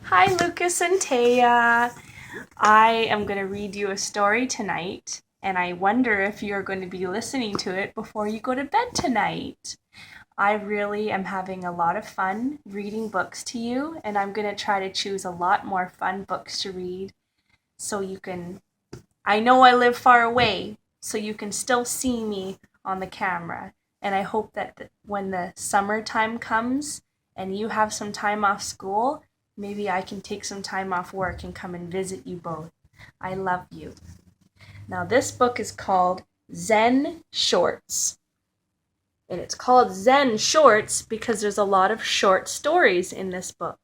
Hi, Lukas and Teya. I am going to read you a story tonight, and I wonder if you're going to be listening to it before you go to bed tonight. I really am having a lot of fun reading books to you, and I'm going to try to choose a lot more fun books to read so you can. I know I live far away, so you can still see me on the camera. And I hope that when the summertime comes and you have some time off school, maybe I can take some time off work and come and visit you both. I love you. Now, this book is called Zen Shorts. And it's called Zen Shorts because there's a lot of short stories in this book.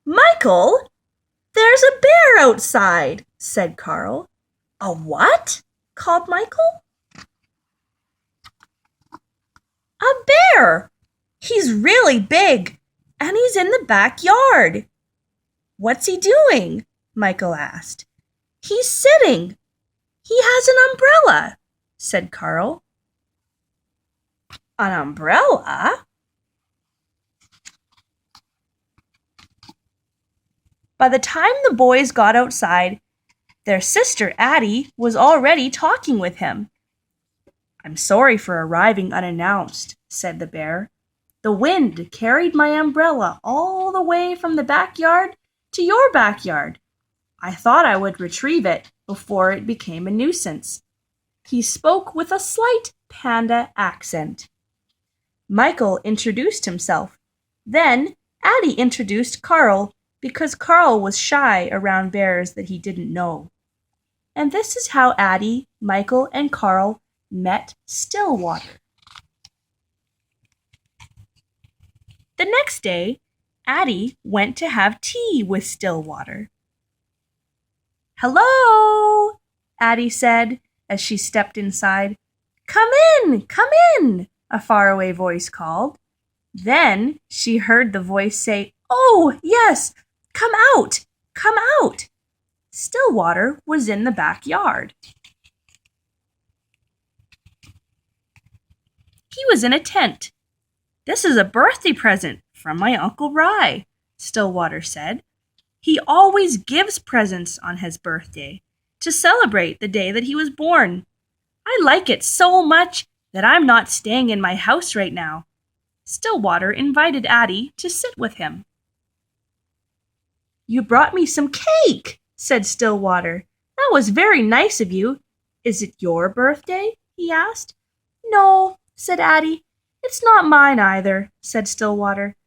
Michael, there's a bear outside, said Carl. A what? Called Michael. A bear! He's really big, and he's in the backyard. What's he doing? Michael asked. He's sitting. He has an umbrella, said Carl. An umbrella? By the time the boys got outside, their sister Addie was already talking with him. I'm sorry for arriving unannounced, said the bear. The wind carried my umbrella all the way from the backyard to your backyard. I thought I would retrieve it before it became a nuisance. He spoke with a slight panda accent. Michael introduced himself. Then Addie introduced Carl because Carl was shy around bears that he didn't know. And this is how Addie, Michael, and Carl met Stillwater. The next day, Addie went to have tea with Stillwater. Hello, Addie said as she stepped inside. Come in, a faraway voice called. Then she heard the voice say, Oh, yes, come out, come out. Stillwater was in the backyard. He was in a tent. This is a birthday present from my Uncle Rye, Stillwater said. He always gives presents on his birthday to celebrate the day that he was born. I like it so much that I'm not staying in my house right now. Stillwater invited Addie to sit with him. You brought me some cake, said Stillwater. That was very nice of you. Is it your birthday? He asked. No, said Addie. It's not mine either, said Stillwater.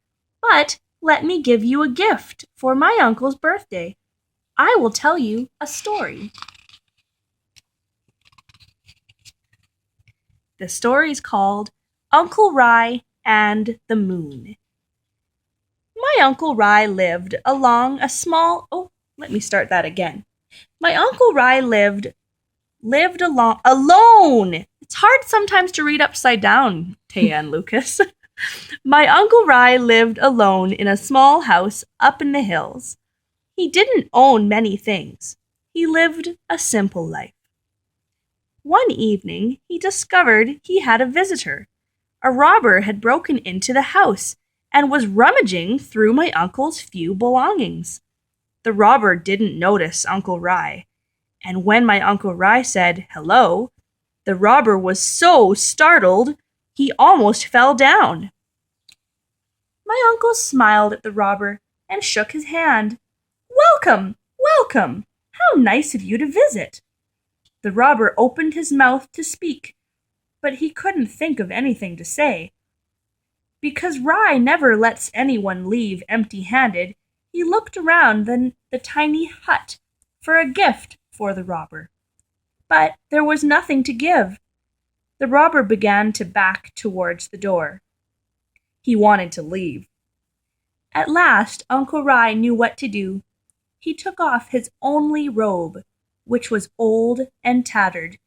But let me give you a gift for my uncle's birthday. I will tell you a story. The story is called Uncle Rye and the Moon. My Uncle Rye lived along a small... let me start that again. My Uncle Rye lived alone. It's hard sometimes to read upside down, Teya and Lukas. My Uncle Rye lived alone in a small house up in the hills. He didn't own many things. He lived a simple life. One evening, he discovered he had a visitor. A robber had broken into the house and was rummaging through my uncle's few belongings. The robber didn't notice Uncle Rye, and when my Uncle Rye said hello, the robber was so startled he almost fell down. My uncle smiled at the robber and shook his hand. Welcome, welcome! How nice of you to visit! The robber opened his mouth to speak, but he couldn't think of anything to say. Because Rye never lets anyone leave empty-handed, he looked around the tiny hut for a gift for the robber. But there was nothing to give. The robber began to back towards the door. He wanted to leave. At last, Uncle Rye knew what to do. He took off his only robe, which was old and tattered.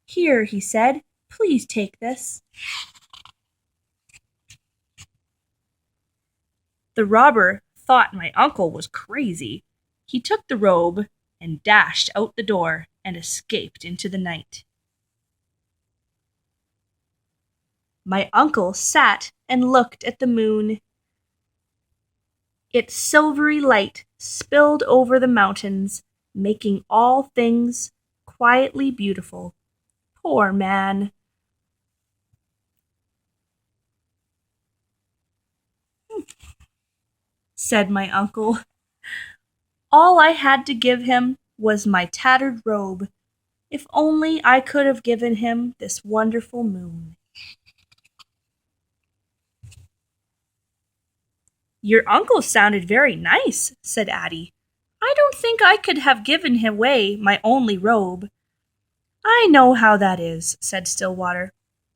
Here, he said, please take this. The robber thought my uncle was crazy. He took the robe and dashed out the door and escaped into the night. My uncle sat and looked at the moon. Its silvery light spilled over the mountains, making all things quietly beautiful. Poor man. Said my uncle. All I had to give him was my tattered robe. If only I could have given him this wonderful moon. Your uncle sounded very nice, said Addie. I don't think I could have given him away my only robe. I know how that is, said Stillwater,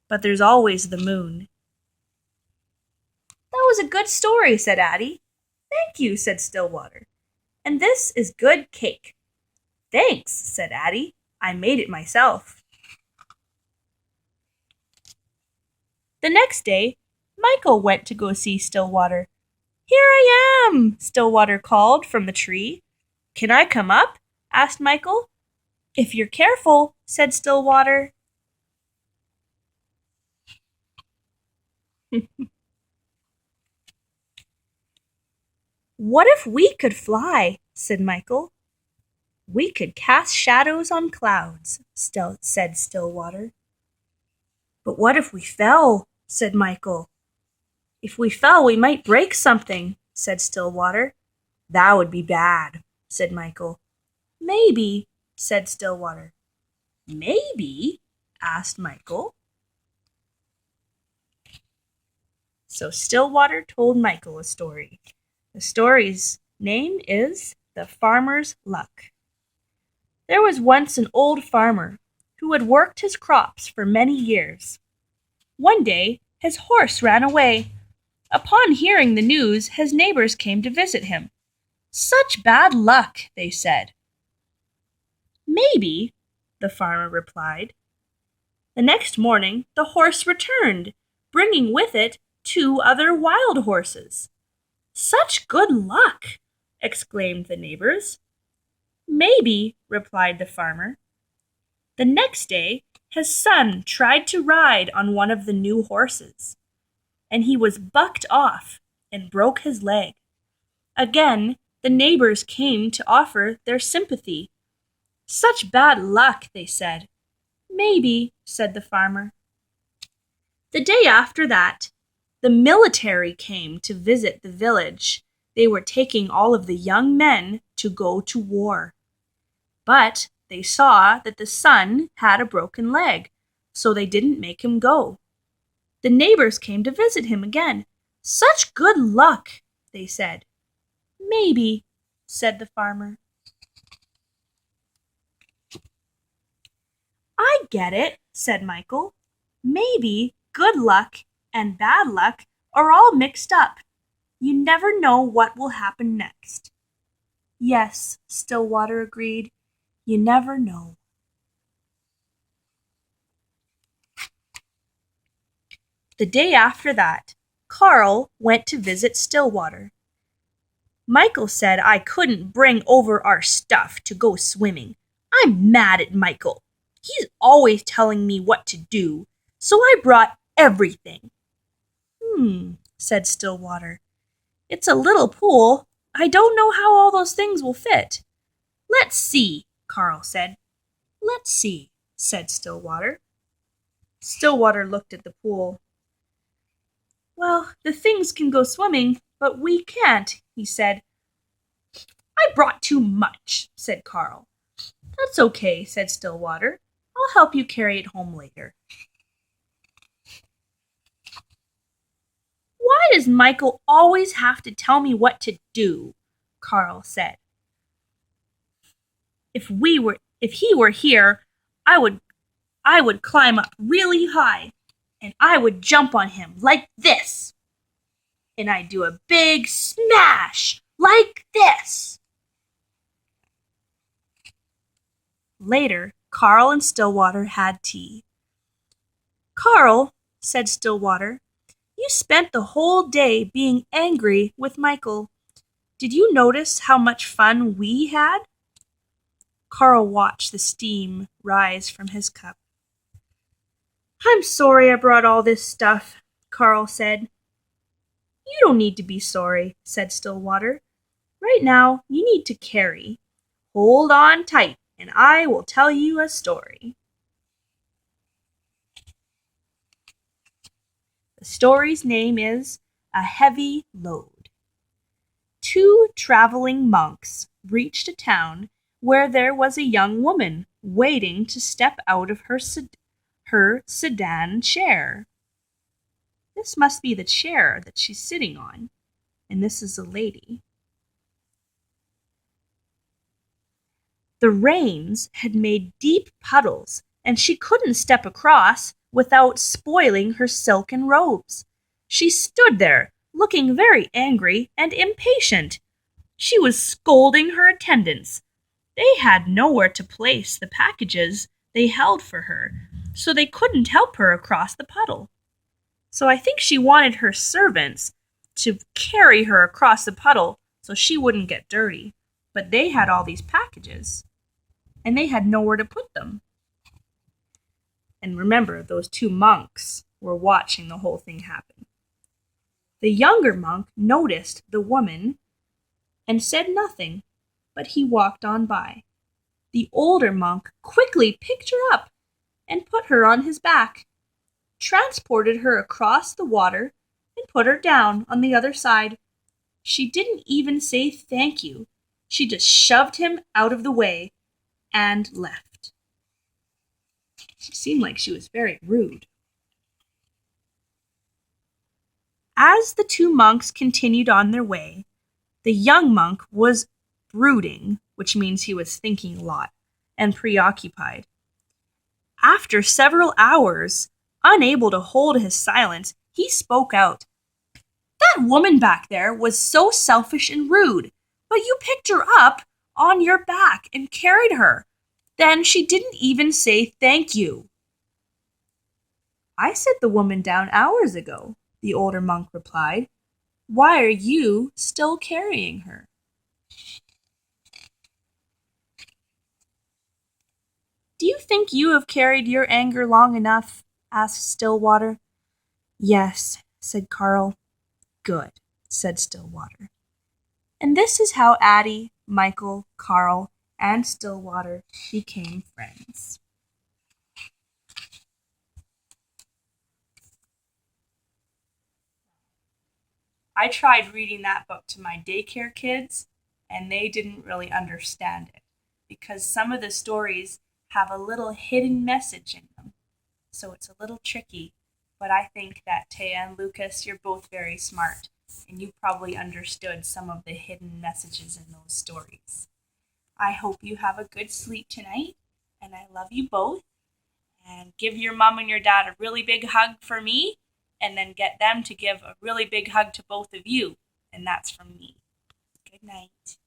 but there's always the moon. That was a good story, said Addie. Thank you, said Stillwater. And this is good cake. Thanks, said Addie. I made it myself. The next day, Michael went to go see Stillwater. Here I am, Stillwater called from the tree. Can I come up? Asked Michael. If you're careful, said Stillwater. What if we could fly? Said Michael. We could cast shadows on clouds, said Stillwater. But what if we fell? Said Michael. If we fell, we might break something, said Stillwater. That would be bad, said Michael. Maybe, said Stillwater. Maybe? Asked Michael. So Stillwater told Michael a story. The story's name is The Farmer's Luck. There was once an old farmer who had worked his crops for many years. One day, his horse ran away. Upon hearing the news, his neighbors came to visit him. Such bad luck, they said. Maybe, the farmer replied. The next morning, the horse returned, bringing with it 2 other wild horses. Such good luck, exclaimed the neighbors. Maybe, replied the farmer. The next day, his son tried to ride on one of the new horses, and he was bucked off and broke his leg. Again, the neighbors came to offer their sympathy. Such bad luck, they said. Maybe, said the farmer. The day after that, the military came to visit the village. They were taking all of the young men to go to war. But they saw that the son had a broken leg, so they didn't make him go. The neighbors came to visit him again. Such good luck, they said. Maybe, said the farmer. I get it, said Michael. Maybe good luck and bad luck are all mixed up. You never know what will happen next. Yes, Stillwater agreed. You never know. The day after that, Carl went to visit Stillwater. Michael said I couldn't bring over our stuff to go swimming. I'm mad at Michael. He's always telling me what to do, so I brought everything. Said Stillwater. It's a little pool. I don't know how all those things will fit. Let's see, Carl said. Let's see, said Stillwater. Stillwater looked at the pool. Well, the things can go swimming, but we can't, he said. I brought too much, said Carl. That's okay, said Stillwater. I'll help you carry it home later. Why does Michael always have to tell me what to do? Carl said. If he were here, I would climb up really high, and I would jump on him like this. And I'd do a big smash like this. Later, Carl and Stillwater had tea. Carl, said Stillwater, you spent the whole day being angry with Michael. Did you notice how much fun we had? Carl watched the steam rise from his cup. "I'm sorry I brought all this stuff," Carl said. "You don't need to be sorry," said Stillwater. "Right now, you need to carry. Hold on tight, and I will tell you a story." The story's name is A Heavy Load. Two traveling monks reached a town where there was a young woman waiting to step out of her sedan chair. This must be the chair that she's sitting on, and this is a lady. The rains had made deep puddles, and she couldn't step across without spoiling her silken robes. She stood there, looking very angry and impatient. She was scolding her attendants. They had nowhere to place the packages they held for her, so they couldn't help her across the puddle. So I think she wanted her servants to carry her across the puddle so she wouldn't get dirty. But they had all these packages, and they had nowhere to put them. And remember, those two monks were watching the whole thing happen. The younger monk noticed the woman and said nothing, but he walked on by. The older monk quickly picked her up and put her on his back, transported her across the water, and put her down on the other side. She didn't even say thank you. She just shoved him out of the way and left. She seemed like she was very rude. As the two monks continued on their way, the young monk was brooding, which means he was thinking a lot, and preoccupied. After several hours, unable to hold his silence, he spoke out. "That woman back there was so selfish and rude, but you picked her up on your back and carried her. Then she didn't even say thank you." "I set the woman down hours ago," the older monk replied. "Why are you still carrying her?" "Do you think you have carried your anger long enough?" asked Stillwater. "Yes," said Carl. "Good," said Stillwater. And this is how Addie, Michael, Carl, and Stillwater became friends. I tried reading that book to my daycare kids, and they didn't really understand it because some of the stories have a little hidden message in them. So it's a little tricky, but I think that Teya and Lukas, you're both very smart, and you probably understood some of the hidden messages in those stories. I hope you have a good sleep tonight, and I love you both. And give your mom and your dad a really big hug for me, and then get them to give a really big hug to both of you, and that's from me. Good night.